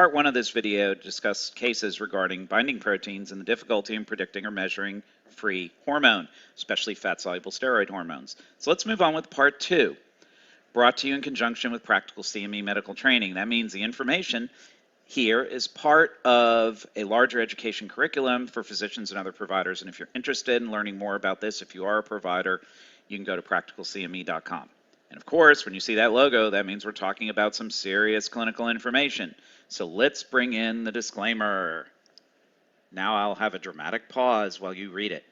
Part 1 of this video discussed cases regarding binding proteins and the difficulty in predicting or measuring free hormone, especially fat-soluble steroid hormones. So let's move on with Part 2, brought to you in conjunction with PracticalCME medical training. That means the information here is part of a larger education curriculum for physicians and other providers. And if you're interested in learning more about this, if you are a provider, you can go to PracticalCME.com. And of course, when you see that logo, that means we're talking about some serious clinical information. So let's bring in the disclaimer. Now I'll have a dramatic pause while you read it.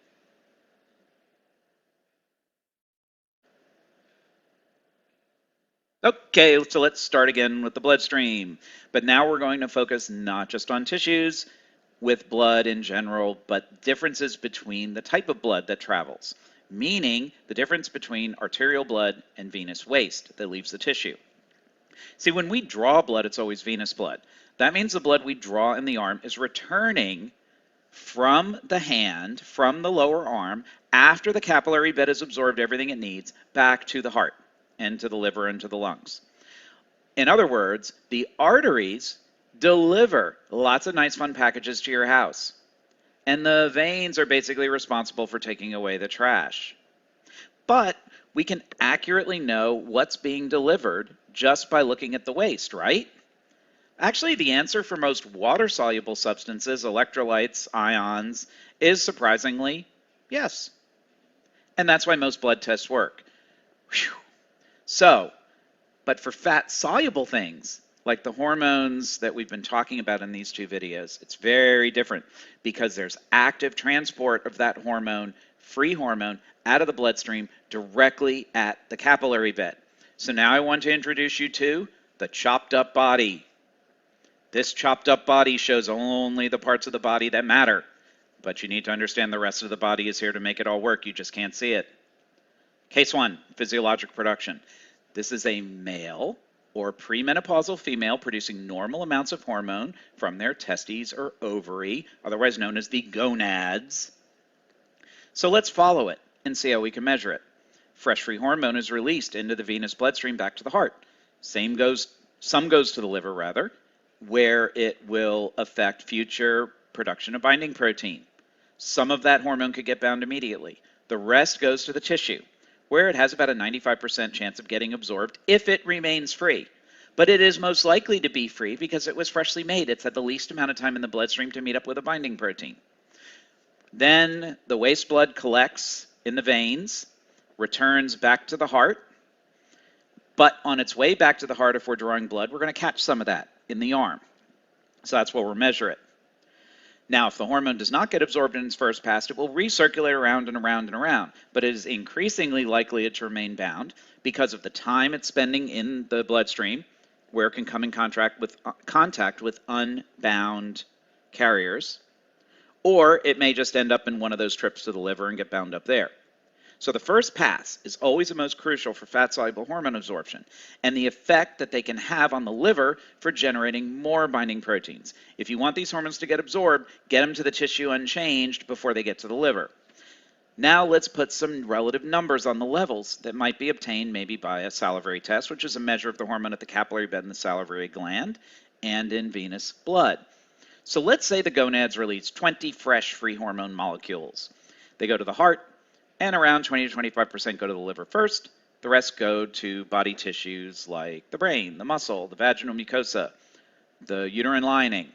Okay, so let's start again with the bloodstream. But now we're going to focus not just on tissues with blood in general, but differences between the type of blood that travels, meaning the difference between arterial blood and venous waste that leaves the tissue. See, when we draw blood, it's always venous blood. That means the blood we draw in the arm is returning from the hand, from the lower arm, after the capillary bed has absorbed everything it needs, back to the heart and to the liver and to the lungs. In other words, the arteries deliver lots of nice fun packages to your house. And the veins are basically responsible for taking away the trash. But we can accurately know what's being delivered just by looking at the waste, right? Actually, the answer for most water-soluble substances, electrolytes, ions, is surprisingly yes. And that's why most blood tests work. Whew. So, but for fat-soluble things, like the hormones that we've been talking about in these two videos, it's very different because there's active transport of that hormone, free hormone, out of the bloodstream directly at the capillary bed. So now I want to introduce you to the chopped up body. This chopped up body shows only the parts of the body that matter, but you need to understand the rest of the body is here to make it all work. You just can't see it. Case 1, physiologic production. This is a male or premenopausal female producing normal amounts of hormone from their testes or ovary, otherwise known as the gonads. So let's follow it and see how we can measure it. Fresh free hormone is released into the venous bloodstream back to the heart. Some goes to the liver rather, where it will affect future production of binding protein. Some of that hormone could get bound immediately. The rest goes to the tissue, where it has about a 95% chance of getting absorbed if it remains free. But it is most likely to be free because it was freshly made. It's had the least amount of time in the bloodstream to meet up with a binding protein. Then the waste blood collects in the veins, returns back to the heart, but on its way back to the heart, if we're drawing blood, we're going to catch some of that in the arm. So that's where we'll measure it. Now, if the hormone does not get absorbed in its first pass, it will recirculate around and around and around, but it is increasingly likely to remain bound because of the time it's spending in the bloodstream, where it can come in contact with unbound carriers, or it may just end up in one of those trips to the liver and get bound up there. So the first pass is always the most crucial for fat-soluble hormone absorption and the effect that they can have on the liver for generating more binding proteins. If you want these hormones to get absorbed, get them to the tissue unchanged before they get to the liver. Now let's put some relative numbers on the levels that might be obtained maybe by a salivary test, which is a measure of the hormone at the capillary bed in the salivary gland and in venous blood. So let's say the gonads release 20 fresh free hormone molecules. They go to the heart, and around 20 to 25% go to the liver first. The rest go to body tissues like the brain, the muscle, the vaginal mucosa, the uterine lining,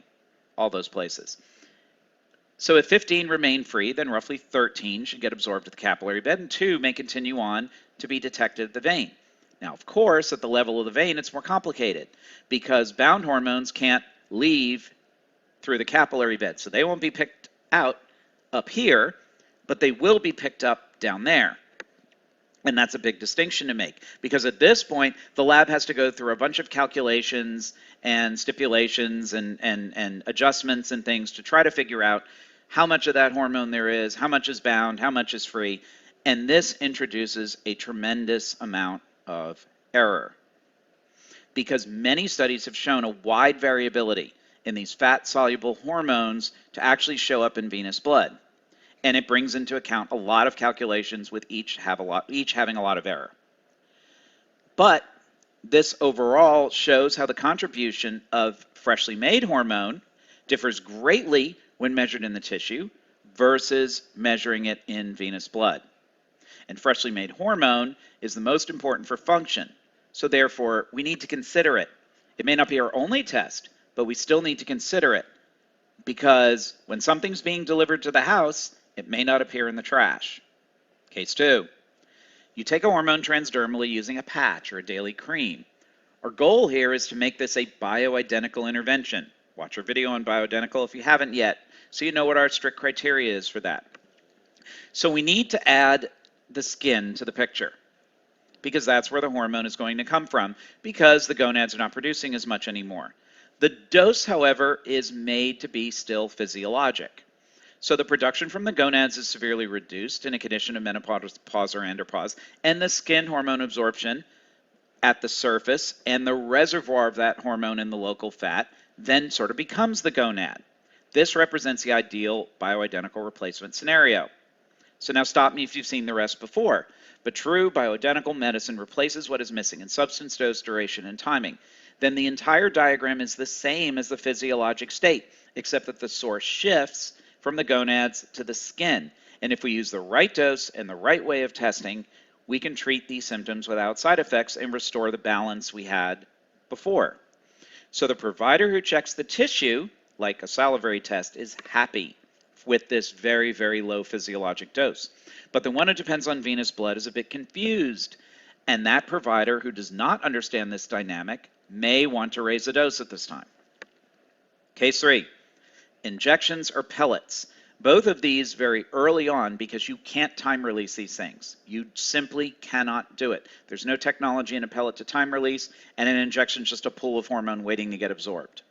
all those places. So if 15 remain free, then roughly 13 should get absorbed at the capillary bed, and 2 may continue on to be detected at the vein. Now, of course, at the level of the vein, it's more complicated because bound hormones can't leave through the capillary bed, so they won't be picked out up here, but they will be picked up down there. And that's a big distinction to make because at this point, the lab has to go through a bunch of calculations and stipulations and adjustments and things to try to figure out how much of that hormone there is, how much is bound, how much is free. And this introduces a tremendous amount of error because many studies have shown a wide variability in these fat-soluble hormones to actually show up in venous blood. And it brings into account a lot of calculations with each having a lot of error. But This overall shows how the contribution of freshly made hormone differs greatly when measured in the tissue versus measuring it in venous blood. And freshly made hormone is the most important for function, so therefore we need to consider it. It may not be our only test, but we still need to consider it, because when something's being delivered to the house, it may not appear in the trash. Case 2. You take a hormone transdermally using a patch or a daily cream. Our goal here is to make this a bioidentical intervention. Watch our video on bioidentical if you haven't yet, so you know what our strict criteria is for that. So we need to add the skin to the picture, because that's where the hormone is going to come from, because the gonads are not producing as much anymore. The dose, however, is made to be still physiologic. So the production from the gonads is severely reduced in a condition of menopause or andropause, and the skin hormone absorption at the surface and the reservoir of that hormone in the local fat then sort of becomes the gonad. This represents the ideal bioidentical replacement scenario. So now stop me if you've seen the rest before. But true bioidentical medicine replaces what is missing in substance, dose, duration, and timing. Then the entire diagram is the same as the physiologic state, except that the source shifts from the gonads to the skin. And if we use the right dose and the right way of testing, we can treat these symptoms without side effects and restore the balance we had before. So the provider who checks the tissue, like a salivary test, is happy with this very, very low physiologic dose. But the one who depends on venous blood is a bit confused, and that provider who does not understand this dynamic may want to raise the dose at this time. Case 3. Injections or pellets. Both of these very early on, because you can't time release these things. You simply cannot do it. There's no technology in a pellet to time release, and an injection is just a pool of hormone waiting to get absorbed.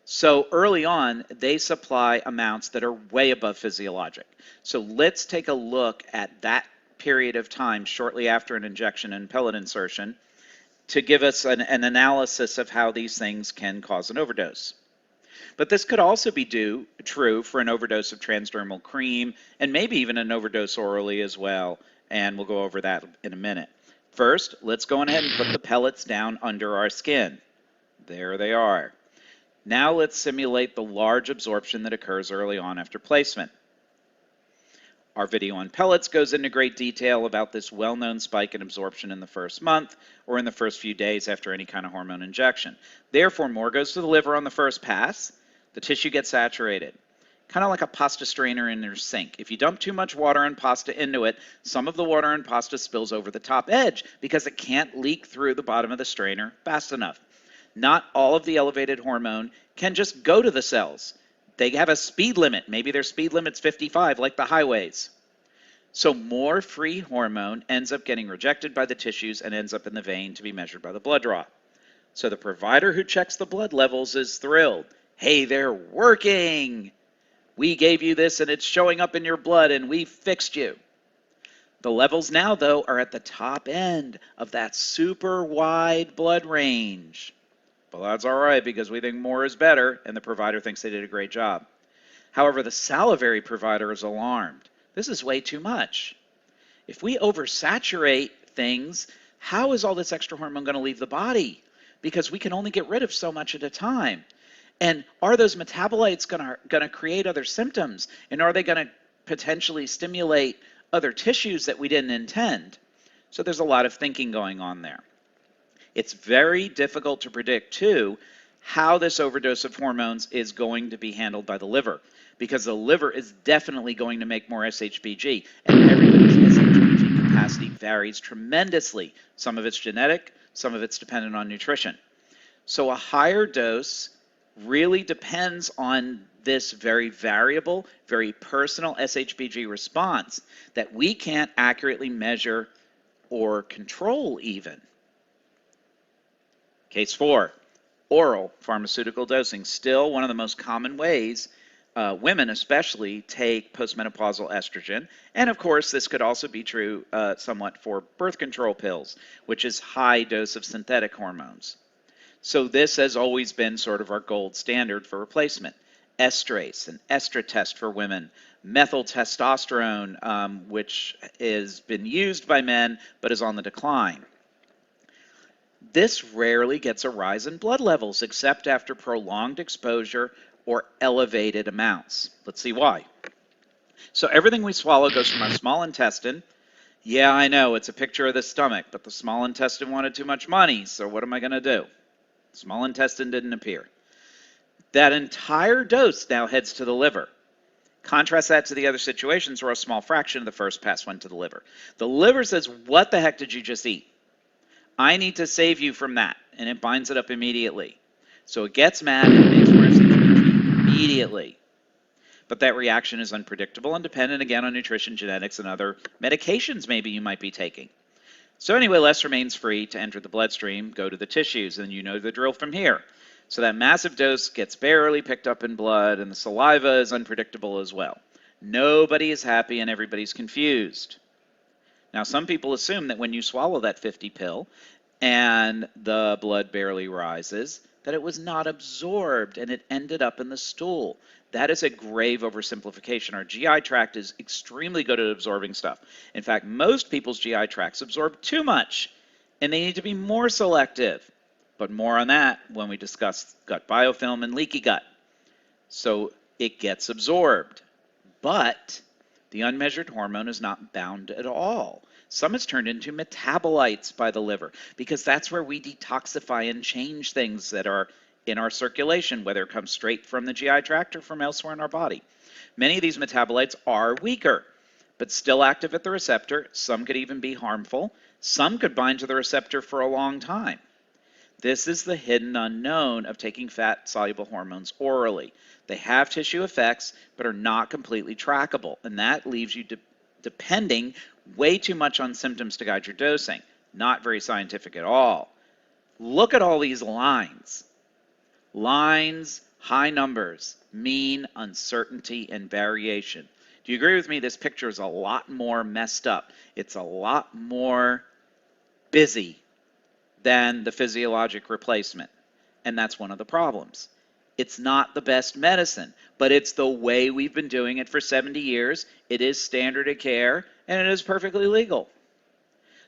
So early on, they supply amounts that are way above physiologic. So let's take a look at that period of time shortly after an injection and pellet insertion to give us an analysis of how these things can cause an overdose. But this could also be true for an overdose of transdermal cream, and maybe even an overdose orally as well, and we'll go over that in a minute. First, let's go ahead and put the pellets down under our skin. There they are. Now let's simulate the large absorption that occurs early on after placement. Our video on pellets goes into great detail about this well-known spike in absorption in the first month or in the first few days after any kind of hormone injection. Therefore, more goes to the liver on the first pass. The tissue gets saturated, kind of like a pasta strainer in your sink. If you dump too much water and pasta into it, some of the water and pasta spills over the top edge because it can't leak through the bottom of the strainer fast enough. Not all of the elevated hormone can just go to the cells. They have a speed limit. Maybe their speed limit's 55, like the highways. So more free hormone ends up getting rejected by the tissues and ends up in the vein to be measured by the blood draw. So the provider who checks the blood levels is thrilled. Hey, they're working! We gave you this and it's showing up in your blood and we fixed you. The levels now, though, are at the top end of that super wide blood range. Well, that's all right, because we think more is better, and the provider thinks they did a great job. However, the salivary provider is alarmed. This is way too much. If we oversaturate things, how is all this extra hormone going to leave the body? Because we can only get rid of so much at a time. And are those metabolites going to create other symptoms? And are they going to potentially stimulate other tissues that we didn't intend? So there's a lot of thinking going on there. It's very difficult to predict, too, how this overdose of hormones is going to be handled by the liver, because the liver is definitely going to make more SHBG, and everybody's SHBG capacity varies tremendously. Some of it's genetic, some of it's dependent on nutrition. So a higher dose really depends on this very variable, very personal SHBG response that we can't accurately measure or control even. Case 4, oral pharmaceutical dosing. Still one of the most common ways women especially take postmenopausal estrogen. And of course, this could also be true somewhat for birth control pills, which is high dose of synthetic hormones. So this has always been sort of our gold standard for replacement. Estrase, an estra test for women. Methyl testosterone, which has been used by men but is on the decline. This rarely gets a rise in blood levels except after prolonged exposure or elevated amounts. Let's see why. So everything we swallow goes from our small intestine. Yeah, I know, it's a picture of the stomach, but the small intestine wanted too much money, so what am I going to do? Small intestine didn't appear. That entire dose now heads to the liver. Contrast that to the other situations where a small fraction of the first pass went to the liver. The liver says, what the heck did you just eat? I need to save you from that, and it binds it up immediately. So it gets mad and it makes worse immediately. But that reaction is unpredictable and dependent again on nutrition, genetics, and other medications maybe you might be taking. So anyway, less remains free to enter the bloodstream, go to the tissues, and you know the drill from here. So that massive dose gets barely picked up in blood, and the saliva is unpredictable as well. Nobody is happy and everybody's confused. Now, some people assume that when you swallow that 50 pill and the blood barely rises, that it was not absorbed and it ended up in the stool. That is a grave oversimplification. Our GI tract is extremely good at absorbing stuff. In fact, most people's GI tracts absorb too much, and they need to be more selective. But more on that when we discuss gut biofilm and leaky gut. So it gets absorbed, but the unmeasured hormone is not bound at all. Some is turned into metabolites by the liver because that's where we detoxify and change things that are in our circulation, whether it comes straight from the GI tract or from elsewhere in our body. Many of these metabolites are weaker, but still active at the receptor. Some could even be harmful. Some could bind to the receptor for a long time. This is the hidden unknown of taking fat-soluble hormones orally. They have tissue effects, but are not completely trackable, and that leaves you depending way too much on symptoms to guide your dosing. Not very scientific at all. Look at all these lines. Lines, high numbers, mean uncertainty and variation. Do you agree with me? This picture is a lot more messed up. It's a lot more busy than the physiologic replacement. And that's one of the problems. It's not the best medicine, but it's the way we've been doing it for 70 years. It is standard of care, and it is perfectly legal.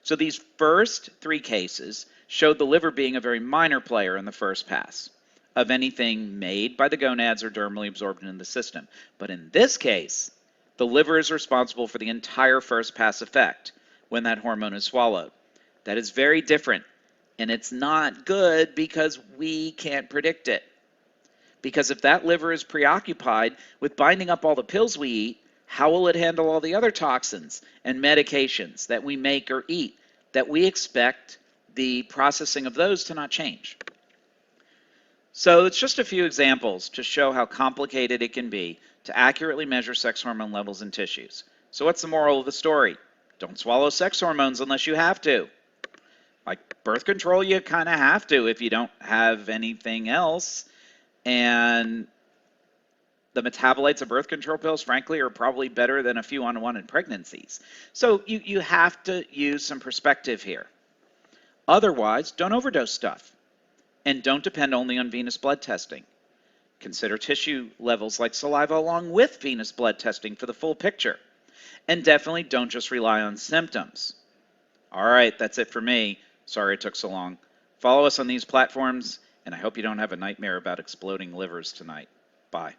So these first three cases showed the liver being a very minor player in the first pass of anything made by the gonads or dermally absorbed into the system. But in this case, the liver is responsible for the entire first pass effect when that hormone is swallowed. That is very different. And it's not good because we can't predict it. Because if that liver is preoccupied with binding up all the pills we eat, how will it handle all the other toxins and medications that we make or eat that we expect the processing of those to not change? So it's just a few examples to show how complicated it can be to accurately measure sex hormone levels in tissues. So what's the moral of the story? Don't swallow sex hormones unless you have to. Like birth control, you kind of have to if you don't have anything else. And the metabolites of birth control pills, frankly, are probably better than a few unwanted pregnancies. So you have to use some perspective here. Otherwise, don't overdose stuff. And don't depend only on venous blood testing. Consider tissue levels like saliva along with venous blood testing for the full picture. And definitely don't just rely on symptoms. All right, that's it for me. Sorry it took so long. Follow us on these platforms, and I hope you don't have a nightmare about exploding livers tonight. Bye.